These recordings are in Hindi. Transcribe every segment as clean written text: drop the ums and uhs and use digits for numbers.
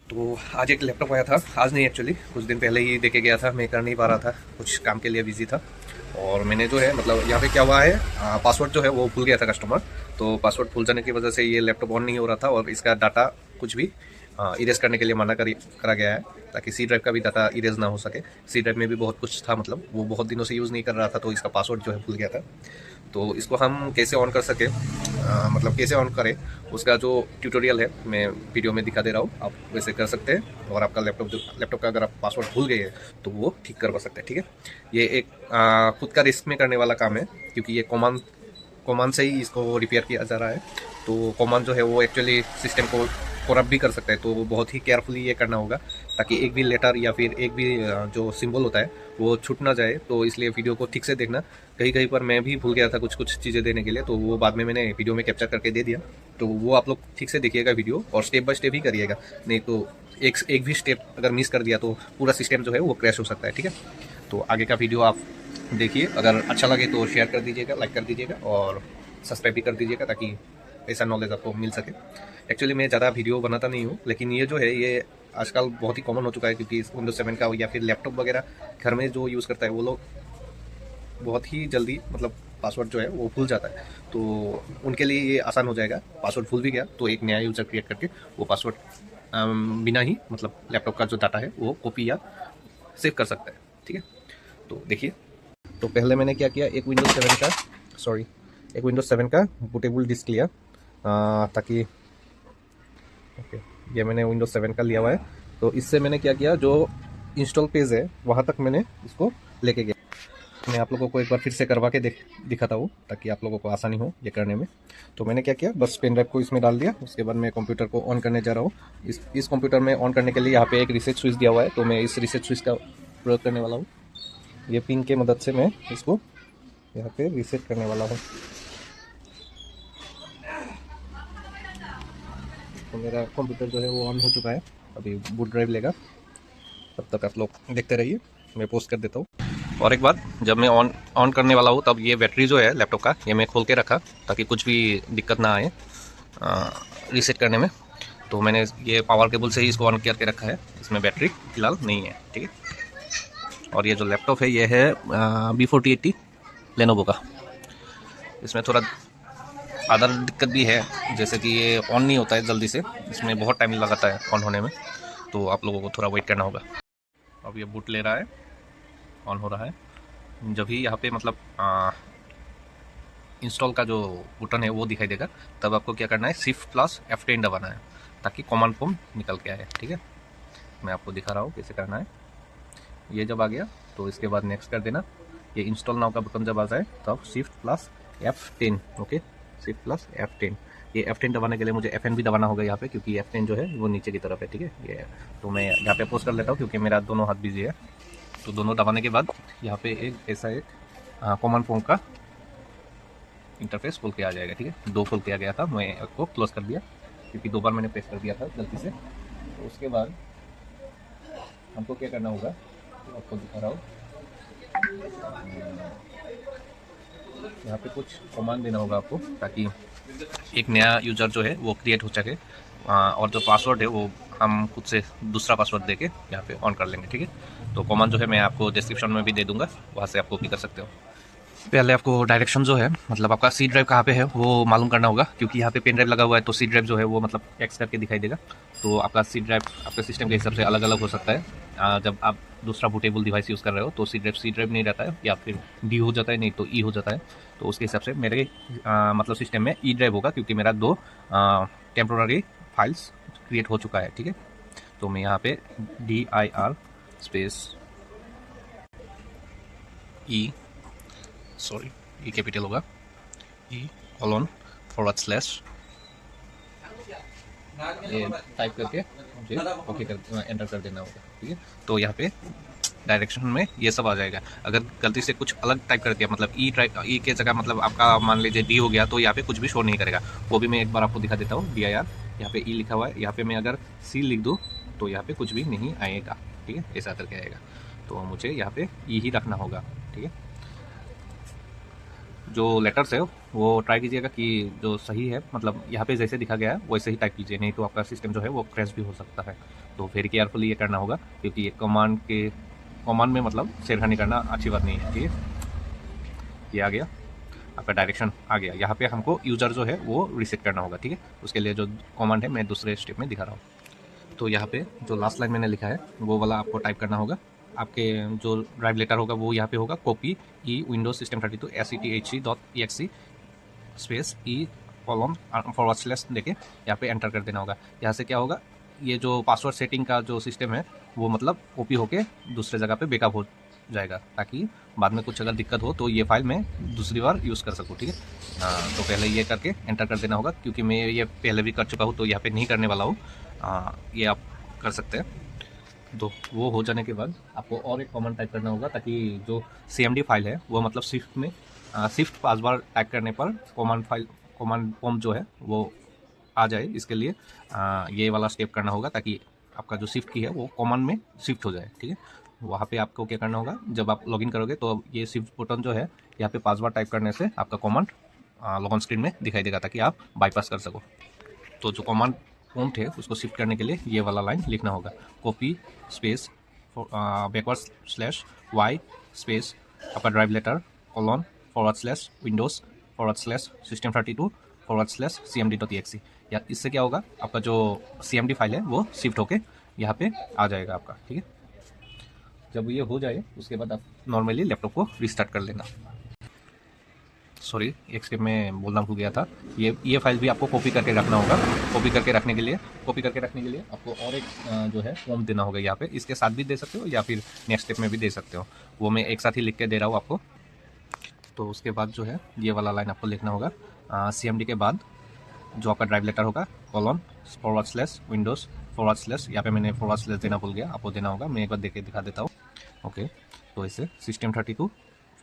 तो आज एक लैपटॉप आया था, आज नहीं एक्चुअली कुछ दिन पहले ही देके गया था। मैं कर नहीं पा रहा था, कुछ काम के लिए बिजी था। और मैंने जो है मतलब यहाँ पे क्या हुआ है, पासवर्ड जो है वो भूल गया था कस्टमर। तो पासवर्ड भूल जाने की वजह से ये लैपटॉप ऑन नहीं हो रहा था और इसका डाटा कुछ भी इरेज करने के लिए मना करा गया है, ताकि सी ड्राइव का भी डाटा इरेज ना हो सके। सी ड्राइव में भी बहुत कुछ था, मतलब वो बहुत दिनों से यूज़ नहीं कर रहा था, तो इसका पासवर्ड जो है भूल गया था। तो इसको हम कैसे ऑन कर सके, मतलब कैसे ऑन करें, उसका जो ट्यूटोरियल है मैं वीडियो में दिखा दे रहा हूँ। आप वैसे कर सकते हैं और आपका लैपटॉप का अगर आप पासवर्ड भूल गए हैं तो वो ठीक करवा सकते हैं। ठीक है, ये एक खुद का रिस्क में करने वाला काम है, क्योंकि ये कॉमान से ही इसको रिपेयर किया जा रहा है। तो कॉमान जो है वो एक्चुअली सिस्टम को करप्ट भी कर सकता है, तो वो बहुत ही केयरफुली ये करना होगा, ताकि एक भी लेटर या फिर एक भी जो सिंबल होता है वो छूट ना जाए। तो इसलिए वीडियो को ठीक से देखना। कहीं कहीं पर मैं भी भूल गया था कुछ कुछ चीज़ें देने के लिए, तो वो बाद में मैंने वीडियो में कैप्चर करके दे दिया। तो वो आप लोग ठीक से देखिएगा वीडियो, और स्टेप बाय स्टेप ही करिएगा, नहीं तो एक भी स्टेप अगर मिस कर दिया तो पूरा सिस्टम जो है वो क्रैश हो सकता है। ठीक है, तो आगे का वीडियो आप देखिए, अगर अच्छा लगे तो शेयर कर दीजिएगा, लाइक कर दीजिएगा और सब्सक्राइब भी कर दीजिएगा, ताकि ऐसा नॉलेज आपको मिल सके। एक्चुअली मैं ज़्यादा वीडियो बनाता नहीं हूँ, लेकिन ये जो है ये आजकल बहुत ही कॉमन हो चुका है, क्योंकि विंडोज 7 का या फिर लैपटॉप वगैरह घर में जो यूज़ करता है वो लोग बहुत ही जल्दी मतलब पासवर्ड जो है वो भूल जाता है। तो उनके लिए ये आसान हो जाएगा। पासवर्ड भूल भी गया तो एक नया यूज़र क्रिएट करके वो पासवर्ड बिना ही मतलब लैपटॉप का जो डाटा है वो कॉपी या सेव कर सकता है। ठीक है, तो देखिए। तो पहले मैंने क्या किया, एक विंडोज 7 का बूटेबल डिस्क लिया, ताकि ओके, ये मैंने विंडोज 7 का लिया हुआ है। तो इससे मैंने क्या किया, जो इंस्टॉल पेज है वहाँ तक मैंने इसको लेके गया। मैं आप लोगों को एक बार फिर से करवा के दिखाता हूँ, ताकि आप लोगों को आसानी हो ये करने में। तो मैंने क्या किया, बस पेन ड्राइव को इसमें डाल दिया। उसके बाद मैं कंप्यूटर को ऑन करने जा रहा हूँ। इस कंप्यूटर में ऑन करने के लिए यहाँ पे एक रीसेट स्विच दिया हुआ है, तो मैं इस रीसेट स्विच का प्रयोग करने वाला हूँ। ये पिन के मदद से मैं इसको यहाँ पे रीसेट करने वाला हूँ। तो मेरा कंप्यूटर जो है वो ऑन हो चुका है, अभी बूट ड्राइव लेगा। तब तक आप लोग देखते रहिए, मैं पोस्ट कर देता हूँ। और एक बात, जब मैं ऑन करने वाला हूँ तब ये बैटरी जो है लैपटॉप का, ये मैं खोल के रखा ताकि कुछ भी दिक्कत ना आए रीसेट करने में। तो मैंने ये पावर केबल से ही इसको ऑन करके रखा है, इसमें बैटरी फिलहाल नहीं है। ठीक है, और ये जो लैपटॉप है ये है B4080 लेनोवो का। इसमें थोड़ा अदर दिक्कत भी है, जैसे कि ये ऑन नहीं होता है जल्दी से, इसमें बहुत टाइम लगाता है ऑन होने में, तो आप लोगों को थोड़ा वेट करना होगा। अब ये बूट ले रहा है, ऑन हो रहा है। जब भी यहाँ पे मतलब इंस्टॉल का जो बटन है वो दिखाई देगा, तब आपको क्या करना है, Shift+F10 दबाना है, ताकि कमांड प्रॉम्प्ट निकल के आए। ठीक है, मैं आपको दिखा रहा हूँ कैसे करना है। ये जब आ गया तो इसके बाद नेक्स्ट कर देना। ये इंस्टॉल नाउ का बटन जब आ जाए तब Shift+F10, ओके, Shift+F10। ये F10 दबाने के लिए मुझे FN भी दबाना होगा यहाँ पे, क्योंकि F10 जो है वो नीचे की तरफ है। ठीक है, ये तो मैं यहाँ पे पोस्ट कर लेता हूँ, क्योंकि मेरा दोनों हाथ बिजी है। तो दोनों दबाने के बाद यहाँ पे एक ऐसा एक कॉमन फॉर्म का इंटरफेस खोल के आ जाएगा। ठीक है, दो खोल के आ गया था, मैं इसको क्लोज कर दिया क्योंकि दो बार मैंने प्रेस कर दिया था गलती से। तो उसके बाद हमको क्या करना होगा, तो आपको दिखा रहा हूँ। यहाँ पे कुछ कमांड देना होगा आपको, ताकि एक नया यूज़र जो है वो क्रिएट हो सके, और जो पासवर्ड है वो हम खुद से दूसरा पासवर्ड देके यहाँ पे ऑन कर लेंगे। ठीक है, तो कमांड जो है मैं आपको डिस्क्रिप्शन में भी दे दूँगा, वहाँ से आप कॉपी कर सकते हो। पहले आपको डायरेक्शन जो है, मतलब आपका सी ड्राइव कहाँ पे है वो मालूम करना होगा, क्योंकि यहाँ पे पेन ड्राइव लगा हुआ है, तो सी ड्राइव जो है वो मतलब एक्स करके दिखाई देगा। तो आपका सी ड्राइव आपके सिस्टम के हिसाब से अलग अलग हो सकता है। जब आप दूसरा बूटेबल डिवाइस यूज़ कर रहे हो तो सी ड्राइव नहीं रहता है, या फिर डी हो जाता है, नहीं तो ई हो जाता है। तो उसके हिसाब से मेरे मतलब सिस्टम में ई ड्राइव होगा, क्योंकि मेरा दो टेम्प्रोररी फाइल्स क्रिएट हो चुका है। ठीक है, तो मैं यहाँ पे DIR स्पेस ई, सॉरी ई कैपिटल होगा, E:// ये टाइप करके मुझे ओके कर एंटर कर देना होगा। ठीक है, तो यहाँ पे डायरेक्शन में ये सब आ जाएगा। अगर गलती से कुछ अलग टाइप कर दिया, मतलब ई के जगह मतलब आपका मान लीजिए डी हो गया, तो यहाँ पे कुछ भी शो नहीं करेगा। वो भी मैं एक बार आपको दिखा देता हूँ। DIR यहाँ पे ई लिखा हुआ है, यहाँ पे मैं अगर सी लिख दूँ तो यहाँ पे कुछ भी नहीं आएगा। ठीक है, ऐसा करके आएगा, तो मुझे यहाँ पे ई ही रखना होगा। ठीक है, जो लेटर्स है वो ट्राई कीजिएगा कि जो सही है, मतलब यहाँ पे जैसे दिखा गया है वैसे ही टाइप कीजिए, नहीं तो आपका सिस्टम जो है वो क्रैश भी हो सकता है। तो वेरी केयरफुली ये करना होगा, क्योंकि ये कमांड में मतलब छेड़खानी करना अच्छी बात नहीं है, ठीक है। ये आ गया आपका डायरेक्शन आ गया। यहाँ पे हमको यूज़र जो है वो रीसेट करना होगा, ठीक है। उसके लिए जो कमांड है मैं दूसरे स्टेप में दिखा रहा हूँ। तो यहाँ पे जो लास्ट लाइन मैंने लिखा है वो वाला आपको टाइप करना होगा। आपके जो ड्राइव लेटर होगा वो यहाँ पे होगा, copy E windows system 32 setc.exe space E colon / देके यहाँ पे एंटर कर देना होगा। यहाँ से क्या होगा, ये जो पासवर्ड सेटिंग का जो सिस्टम है वो मतलब कॉपी होके दूसरे जगह पे बैकअप हो जाएगा, ताकि बाद में कुछ अगर दिक्कत हो तो ये फाइल मैं दूसरी बार यूज़ कर सकूँ, ठीक है। तो पहले ये करके एंटर कर देना होगा, क्योंकि मैं ये पहले भी कर चुका हूँ तो यहाँ पे नहीं करने वाला हूँ। ये आप कर सकते हैं। तो वो हो जाने के बाद आपको और एक कमांड टाइप करना होगा, ताकि जो CMD फाइल है वो मतलब स्विफ्ट में स्विफ्ट 5 बार टाइप करने पर कमांड प्रॉम्प्ट जो है वो आ जाए। इसके लिए ये वाला स्टेप करना होगा, ताकि आपका जो शिफ्ट की है वो कमांड में शिफ्ट हो जाए, ठीक है। वहाँ पे आपको क्या करना होगा, जब आप लॉगिन करोगे तो ये शिफ्ट बटन जो है यहाँ पे 5 बार टाइप करने से आपका कमांड लॉगिन स्क्रीन में दिखाई देगा, ताकि आप बाईपास कर सको। तो जो कमांड प्रॉम्प्ट है उसको शिफ्ट करने के लिए ये वाला लाइन लिखना होगा, कॉपी स्पेस /y स्पेस आपका drive letter colon / Windows / system 32 / cmd.exe। या इससे क्या होगा, आपका जो CMD फाइल है वो शिफ्ट होके यहाँ पे आ जाएगा आपका, ठीक है। जब ये हो जाए उसके बाद आप नॉर्मली लैपटॉप को रिस्टार्ट कर लेना। सॉरी, एक स्टेप में बोलना भूल गया था। ये फाइल भी आपको कॉपी करके रखना होगा। कॉपी करके रखने के लिए आपको और एक जो है फॉर्म देना होगा यहाँ पे। इसके साथ भी दे सकते हो या फिर नेक्स्ट स्टेप में भी दे सकते हो, वो मैं एक साथ ही लिख के दे रहा हूँ आपको। तो उसके बाद जो है ये वाला लाइन आपको लिखना होगा, CMD के बाद जो आपका ड्राइव लेटर होगा कॉलन / विंडोज / यहाँ पे मैंने / देना भूल गया, आपको देना होगा। मैं एक बार देख के दिखा देता हूँ। ओके, तो इसे system 32 /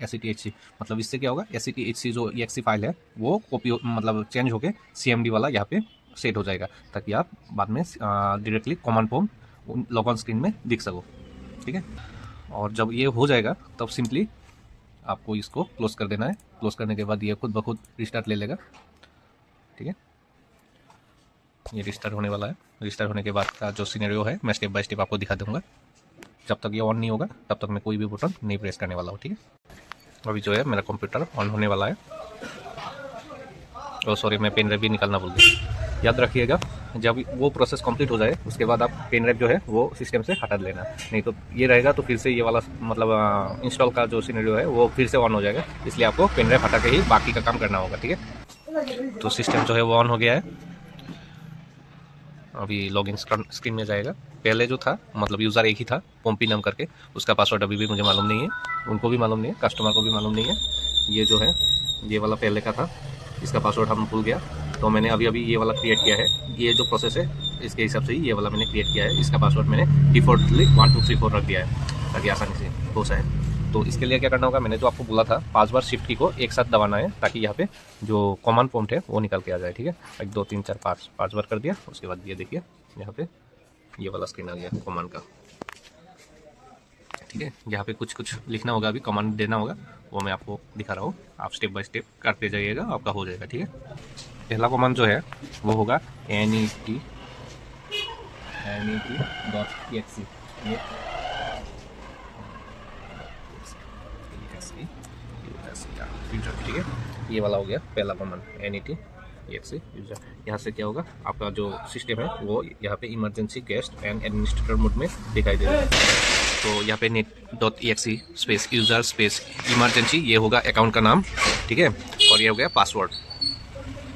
setc, मतलब इससे क्या होगा, setc जो exe फाइल है वो कॉपी मतलब चेंज होके CMD वाला यहाँ पे सेट हो जाएगा, ताकि आप बाद में directly command prompt log on screen में दिख सको, ठीक है। और जब ये हो जाएगा तब सिंपली आपको इसको क्लोज कर देना है। क्लोज करने के बाद ये खुद ब खुद रिस्टार्ट ले लेगा, ठीक है। ये रिस्टार्ट होने वाला है। रिस्टार्ट होने के बाद का जो सिनेरियो है मैं स्टेप बाय स्टेप आपको दिखा दूंगा। जब तक ये ऑन नहीं होगा तब तक मैं कोई भी बटन नहीं प्रेस करने वाला हूँ, ठीक है। अभी जो है मेरा कंप्यूटर ऑन होने वाला है। और सॉरी, मैं पेन ड्राइव भी निकालना भूल गया। याद रखिएगा, जब वो प्रोसेस कंप्लीट हो जाए उसके बाद आप पेन ड्राइव जो है वो सिस्टम से हटा लेना, नहीं तो ये रहेगा तो फिर से ये वाला मतलब इंस्टॉल का जो सिनेरियो है वो फिर से ऑन हो जाएगा। इसलिए आपको पेन ड्राइव हटा के ही बाकी का काम करना होगा, ठीक है। तो सिस्टम जो है वो ऑन हो गया है। अभी लॉगिन स्क्रीन में जाएगा। पहले जो था मतलब यूज़र एक ही था, पोम्पी नाम करके, उसका पासवर्ड अभी भी मुझे मालूम नहीं है, उनको भी मालूम नहीं है, कस्टमर को भी मालूम नहीं है। ये जो है ये वाला पहले का था, इसका पासवर्ड हम भूल गया, तो मैंने अभी ये वाला क्रिएट किया है। ये जो प्रोसेस है इसके हिसाब से ही ये वाला मैंने क्रिएट किया है। इसका पासवर्ड मैंने डिफॉल्टली 1 2 3 4 रख दिया है, ताकि आसानी से हो जाए। तो इसके लिए क्या करना होगा, मैंने जो आपको बोला था 5 बार शिफ्ट की को एक साथ दबाना है, ताकि यहाँ पे जो कॉमन प्रॉम्प्ट है वो निकल के आ जाए, ठीक है। 1 2 3 4 5 बार कर दिया। उसके बाद ये देखिए यहाँ पे ये वाला स्क्रीन आ गया कमांड का, ठीक है। यहाँ पे कुछ लिखना होगा, अभी कमांड देना होगा, वो मैं आपको दिखा रहा हूँ। आप स्टेप बाय स्टेप करते जाइएगा, आपका हो जाएगा, ठीक है। पहला कमांड जो है वो होगा net.exe। ठीक है, ये वाला हो गया पहला कमांड net.exe यूजर। यहाँ से क्या होगा, आपका जो सिस्टम है वो यहाँ पे emergency guest and administrator mode में दिखाई दे रहा है। तो यहाँ पे net.exe space user space emergency, ये होगा अकाउंट का नाम, ठीक है। और ये हो गया पासवर्ड।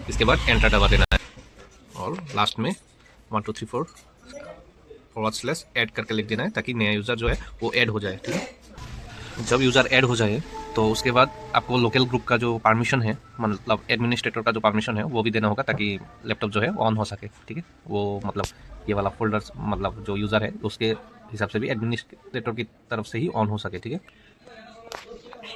इसके बाद एंटर दबा देना है और लास्ट में 1 2 3 4 / ऐड करके लिख देना है, ताकि नया यूज़र जो है वो ऐड हो जाए, ठीक है। जब यूज़र ऐड हो जाए तो उसके बाद आपको लोकल ग्रुप का जो परमिशन है, मतलब एडमिनिस्ट्रेटर का जो परमिशन है वो भी देना होगा, ताकि लैपटॉप जो है ऑन हो सके, ठीक है। वो मतलब ये वाला फोल्डर मतलब जो यूज़र है उसके हिसाब से भी एडमिनिस्ट्रेटर की तरफ से ही ऑन हो सके, ठीक है।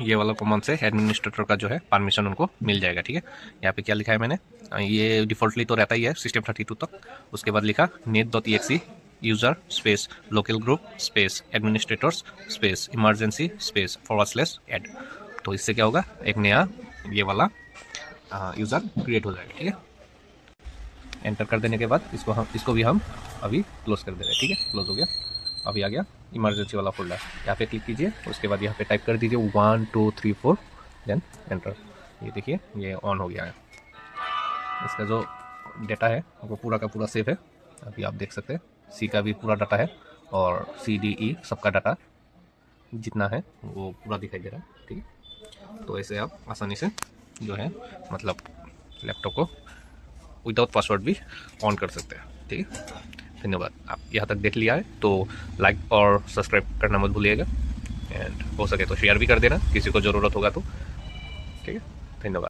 ये वाला कमांड से एडमिनिस्ट्रेटर का जो है परमिशन उनको मिल जाएगा, ठीक है। यहाँ पे क्या लिखा है मैंने, ये डिफ़ॉल्टली तो रहता ही है सिस्टम 32 तक। उसके बाद लिखा net.exe user space local group space administrators space emergency space / add. तो इससे क्या होगा, एक नया ये वाला यूज़र क्रिएट हो जाएगा। ठीक है, एंटर कर देने के बाद इसको भी हम अभी क्लोज कर दे रहे हैं। ठीक है, क्लोज हो गया। अभी आ गया इमरजेंसी वाला फोल्डर, यहाँ पे क्लिक कीजिए, उसके बाद यहाँ पे टाइप कर दीजिए 1 2 3 4 देन एंटर। ये देखिए ये ऑन हो गया है। इसका जो डेटा है वो पूरा का पूरा सेव है, अभी आप देख सकते हैं। सी का भी पूरा डाटा है और CDE सबका डाटा जितना है वो पूरा दिखाई दे रहा है। ठीक है, तो ऐसे आप आसानी से जो है मतलब लैपटॉप को विदाउट पासवर्ड भी ऑन कर सकते हैं। ठीक है, धन्यवाद। आप यहाँ तक देख लिया है तो लाइक और सब्सक्राइब करना मत भूलिएगा, एंड हो सके तो शेयर भी कर देना किसी को ज़रूरत होगा तो। ठीक है, धन्यवाद।